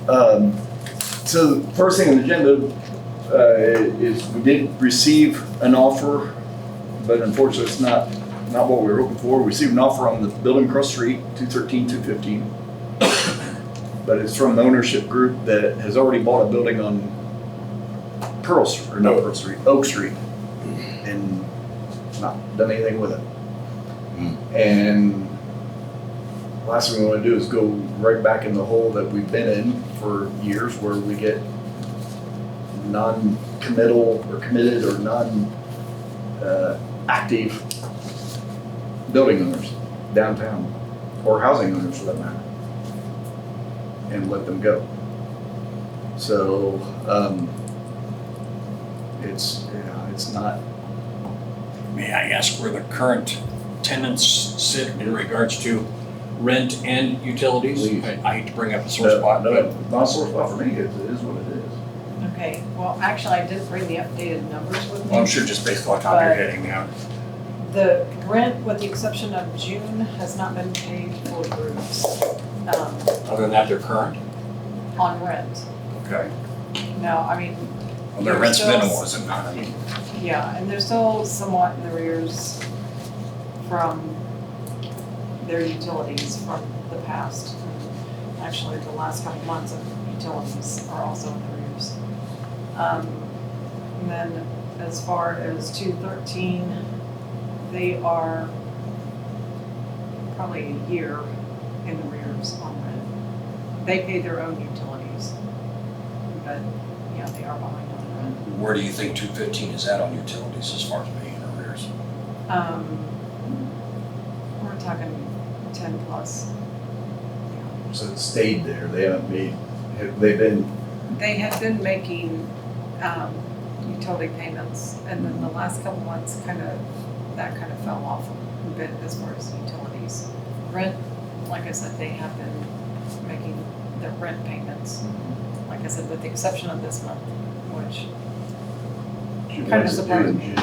So the first thing on the agenda is we did receive an offer, but unfortunately it's not what we were hoping for. We received an offer on the building across the street, 213, 215. But it's from the ownership group that has already bought a building on Oak Street, and not done anything with it. And last thing we want to do is go right back in the hole that we've been in for years, where we get non-committal or committed or non-active building owners downtown, or housing owners for that matter, and let them go. So it's not. May I ask where the current tenants sit in regards to rent and utilities? Please. I hate to bring up a sore spot, No, but not a sore spot for me. It is what it is. Okay, well, actually, I did bring the updated numbers with me. well, I'm sure just based on top of your head, yeah. The rent, with the exception of June, has not been paid for groups, Other than that, they're current. on rent. Okay. No, I mean, Well, their rent's minimal, is it not? I mean, yeah, and they're still somewhat in arrears from their utilities from the past. Actually, the last couple months of utilities are also in arrears. And then as far as 213, they are probably a year in arrears on rent. They pay their own utilities, but yeah, they are behind on rent. where do you think 215 is at on utilities as far as being in arrears? We're talking 10 plus. So it stayed there. They haven't made. They've been. They had been making utility payments, and then the last couple months that kind of fell off a bit as far as utilities. Rent, like I said, they have been making their rent payments. Like I said, with the exception of this month, which kind of surprised me.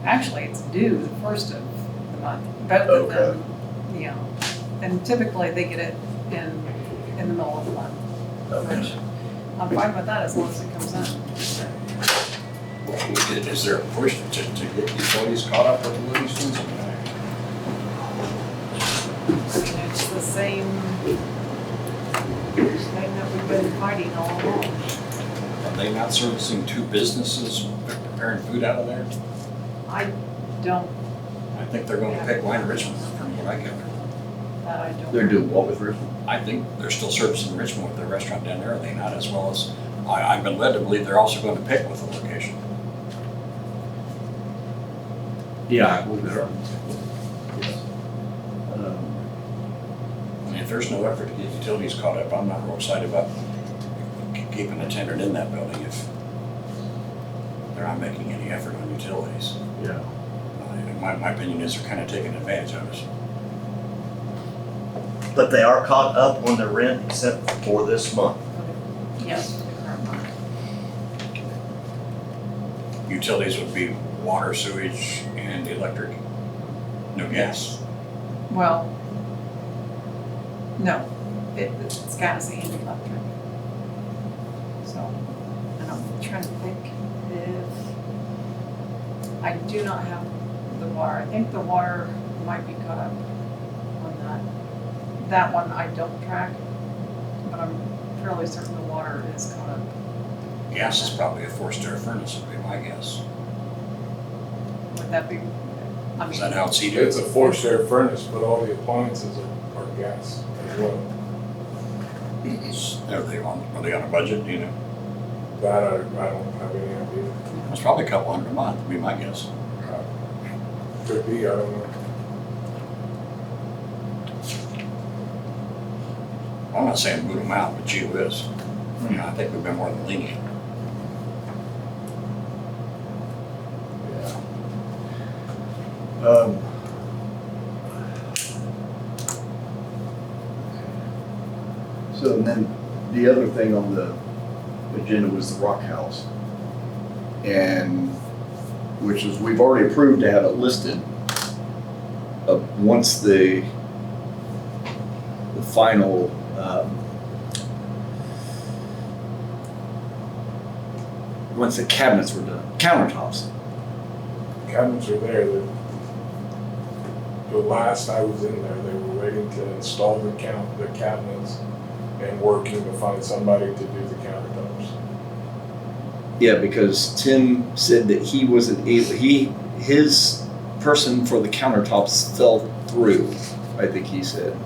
Actually, it's due the first of the month, both of them, yeah. And typically they get it in the middle of the month, which I'm fine with that as long as it comes in. Is there a push to get utilities caught up with the Livingston's? I mean, it's the same thing that we've been fighting all along. Are they not servicing two businesses preparing food out of there? I don't, I think they're going to pick Wine Richmond from what I gather. that I don't. They're doing what with Richmond? I think they're still servicing Richmond with their restaurant down there, are they not? As well as, I've been led to believe they're also going to pick with the location. Yeah, I believe they are. I mean, if there's no effort to get utilities caught up, I'm not real excited about keeping a tenant in that building if they're not making any effort on utilities. Yeah. My opinion is they're kind of taking advantage of us. But they are caught up on the rent except for this month. Yes, for the current month. Utilities would be water, sewage, and electric. No gas. Well, no, it's gas and electric. So, and I'm trying to think if, I do not have the water. I think the water might be caught up on that. That one I don't track, but I'm fairly certain the water is caught up. Gas is probably a forced air furnace, would be my guess. Would that be, I Is mean, that how it's heated? It's a forced air furnace, but all the appliances are gas as well. Are they on a budget, do you know? That I don't have any idea. It's probably a couple $100 a month, would be my guess. Could be, I don't know. I'm not saying boot them out, but gee whiz. You know, I think we've been more than lenient. Yeah. So and then the other thing on the agenda was the Rock House. And which is, we've already approved to have it listed. Once the final once the cabinets were done, countertops. Cabinets are there. The last I was in there, they were waiting to install the cabinets and working to find somebody to do the countertops. Yeah, because Tim said that he wasn't able, his person for the countertops fell through, I think he said.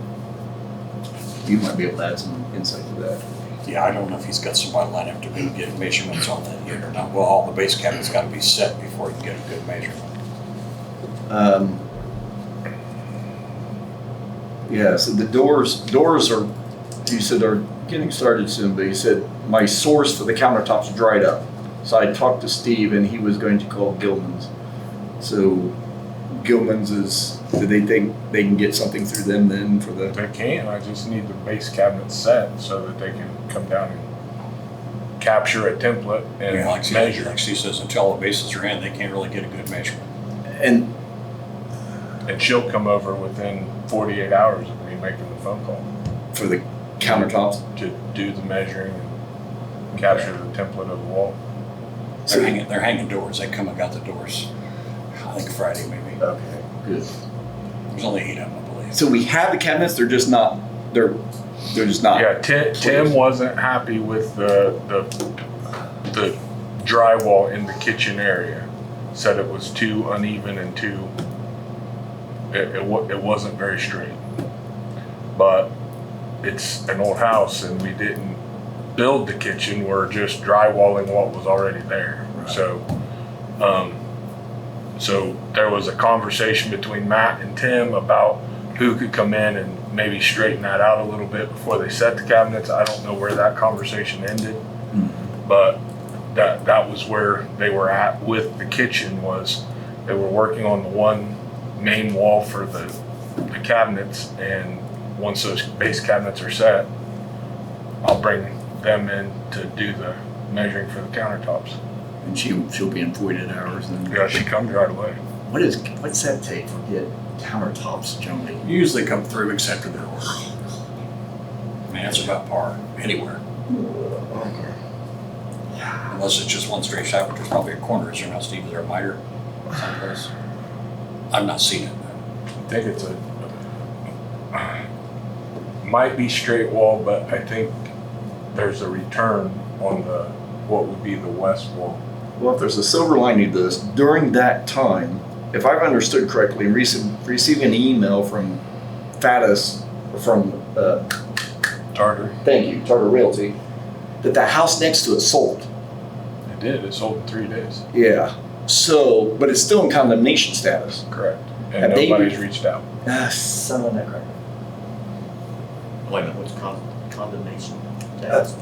You might be able to add some insight to that. Yeah, I don't know if he's got somebody lined up to be get measurements on that yet or not. Well, all the base cabinets gotta be set before you can get a good measurement. Yeah, so the doors are, you said are getting started soon, but he said my source for the countertops dried up. So I talked to Steve and he was going to call Gilman's. So Gilman's do they think they can get something through them then for the? They can, I just need the base cabinets set so that they can come down and capture a template and Yeah, like measure. she says, until all the bases are in, they can't really get a good measurement. And And she'll come over within 48 hours of me making the phone call for the countertops? to do the measuring and capture the template of the wall. They're hanging doors. They come and got the doors, I think Friday maybe. Okay, good. There's only 8 of them, I believe. So we have the cabinets, they're just not, they're just not. Yeah, Tim wasn't happy with the drywall in the kitchen area. Said it was too uneven and it wasn't very straight. But it's an old house and we didn't build the kitchen, we're just drywalling what was already there. Right. So there was a conversation between Matt and Tim about who could come in and maybe straighten that out a little bit before they set the cabinets. I don't know where that conversation ended, but that was where they were at with the kitchen. Was they were working on the one main wall for the cabinets, and once those base cabinets are set, I'll bring them in to do the measuring for the countertops. And she'll be in 48 hours and then. Yeah, she comes right away. What's that take to get countertops generally? Usually come through except for their order. I mean, that's about par anywhere. Okay. Yeah. Unless it's just one straight shot, but there's probably a corner. Is there not, Steve? Is there a miter someplace? I've not seen it. I think it's might be straight wall, but I think there's a return on what would be the west wall. Well, if there's a silver lining to this, during that time, if I've understood correctly, receiving an email from K.I.S.S, from, Tartar. thank you, Tartar Realty, that the house next to it sold. It did. It sold in 3 days. Yeah. So, but it's still in condemnation status. Correct. And Have they- nobody's reached out. Son of a nutcracker. Wait a minute, what's condemnation?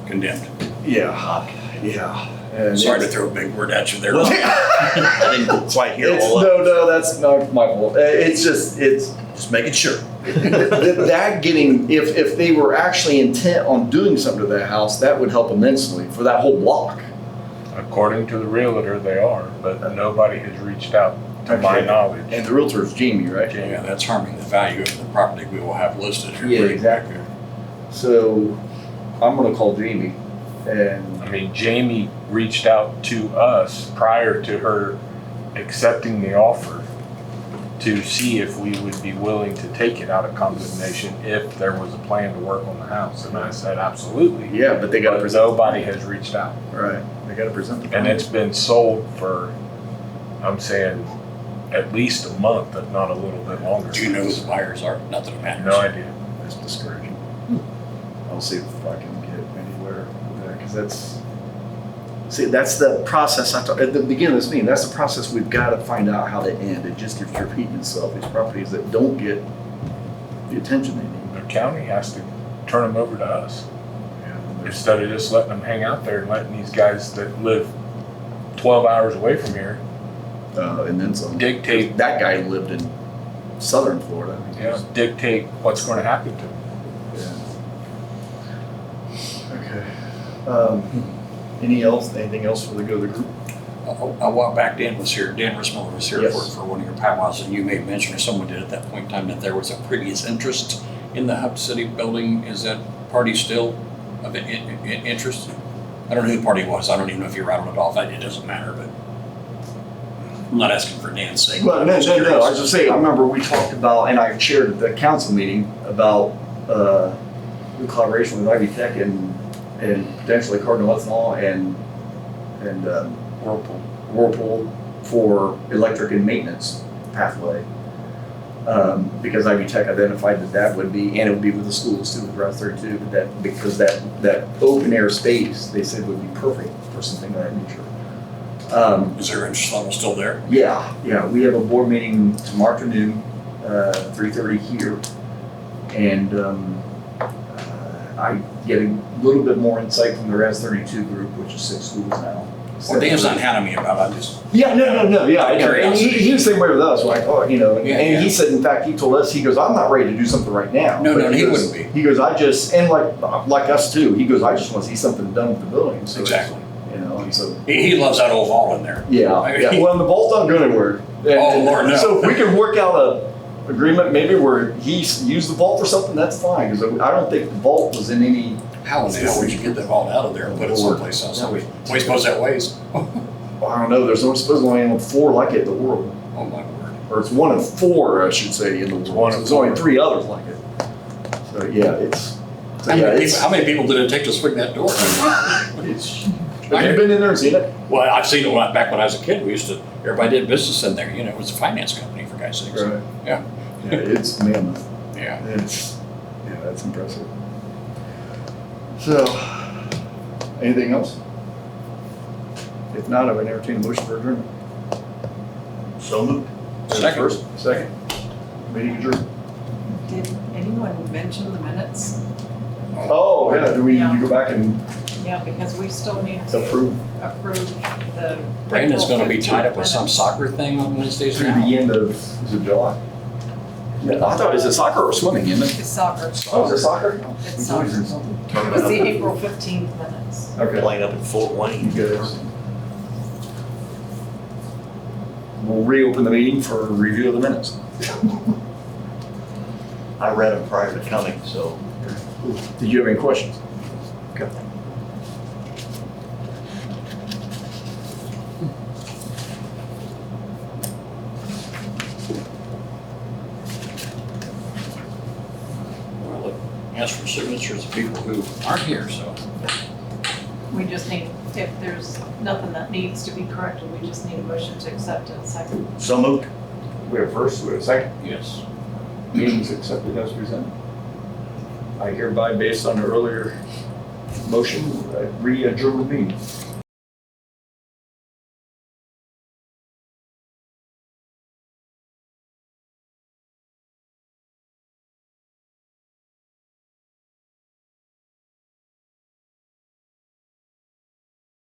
Condemned. Yeah. Yeah. And Sorry to it's- throw a big word at you there. Well, I didn't quite hear It's, all of it. no, that's not my fault. It's Just making sure. that getting, if they were actually intent on doing something to that house, that would help immensely for that whole block. According to the realtor, they are, but nobody has reached out to my Okay. knowledge. And the realtor is Jamie, right? Yeah, that's harming the value of the property we will have listed here. Yeah, exactly. So I'm gonna call Jamie and, I mean, Jamie reached out to us prior to her accepting the offer to see if we would be willing to take it out of condemnation if there was a plan to work on the house. And I said, absolutely. yeah, but they gotta But present. nobody has reached out. Right, they gotta present the. And plan. it's been sold for, I'm saying, at least a month, if not a little bit longer. Do you know who the buyers are? Not that it matters. No idea. That's discouraging. I'll see if I can get anywhere with that, because that's the process at the beginning of this meeting, that's the process we've got to find out how to end. It just keeps repeating itself, these properties that don't get the attention they need. The county has to turn them over to us And there's- instead of just letting them hang out there and letting these guys that live 12 hours away from here and then some. dictate, That guy lived in southern Florida. dictate what's going to happen to them. Yeah. Okay. Anything else for the go of the group? A while back, Dan Rismiller was here Yes. for one of your powwows, and you may have mentioned, or someone did at that point in time, that there was a previous interest in the Hub City building. Is that party still of interest? I don't know who the party was. I don't even know if you rattled it off. It doesn't matter, but I'm not asking for Dan's sake. Well, I'm no, just no, no, I curious. was just saying, I remember we talked about, and I chaired at the council meeting about, the collaboration with Ivy Tech and potentially Cardinal Ethanol and, Whirlpool for electric and maintenance pathway. Because Ivy Tech identified that would be, and it would be with the schools too, with Route 32, but because that open air space, they said would be perfect for something of that nature. Is their interest level still there? Yeah, we have a board meeting tomorrow afternoon, 3:30 here. And I get a little bit more insight from the RAS 32 group, which is 6 schools now. Well, Dan's not hounding me about it. I just, Yeah, no, I know. And Curiosity. he was the same way with us, like, oh, you know, Yeah, and yeah. he said, in fact, he told us, he goes, I'm not ready to do something right now. No, But no, he goes- wouldn't be. He goes, and like us too, he goes, I just want to see something done with the building. So it's, exactly. You know, and so. He loves that old vault in there. Yeah, I mean, yeah. Well, and the vault don't go anywhere. Oh, Lord, no. So if we can work out a agreement maybe where he used the vault for something, that's fine, because I don't think the vault was in any. How in the hell would you get that vault out of there and put it someplace else? What do you suppose that weighs? I don't know. There's supposedly only 4 like it in the world, Oh, my word. or it's 1 of 4, I should say, in the world. one of There's only 4. 3 others like it. So yeah, it's. So, How many people did it take to swing that door? Have you been in there and seen it? Well, I've seen it back when I was a kid. Everybody did business in there. You know, it was a finance company, for God's sakes. Right. Yeah. Yeah, it's mammoth. Yeah. That's impressive. So, anything else? If not, I would entertain a motion for adjournment. So moved. Second. First, second. Meeting adjourned. Did anyone mention the minutes? Oh, yeah, do we need to go back and Yeah, because we still need to approve approve the. Brandon's April gonna be tied up 15th with some minutes. soccer thing on Wednesdays through now. the end of, is it July? Yeah, I thought, is it soccer or swimming, isn't it? It's soccer. Oh, is it soccer? It's soccer. It was the April 15th minutes. Okay. Playing up in Fort You Wayne. guys. We'll reopen the meeting for review of the minutes. I read them prior to coming, so. Did you have any questions? Okay. Well, ask for signatures of people who aren't here, so. We just need, if there's nothing that needs to be corrected, we just need a motion to accept it. Second. So moved. We have first, we have second. Yes. Meetings accepted as presented. I hereby, based on the earlier motion, re-adjourn the meeting.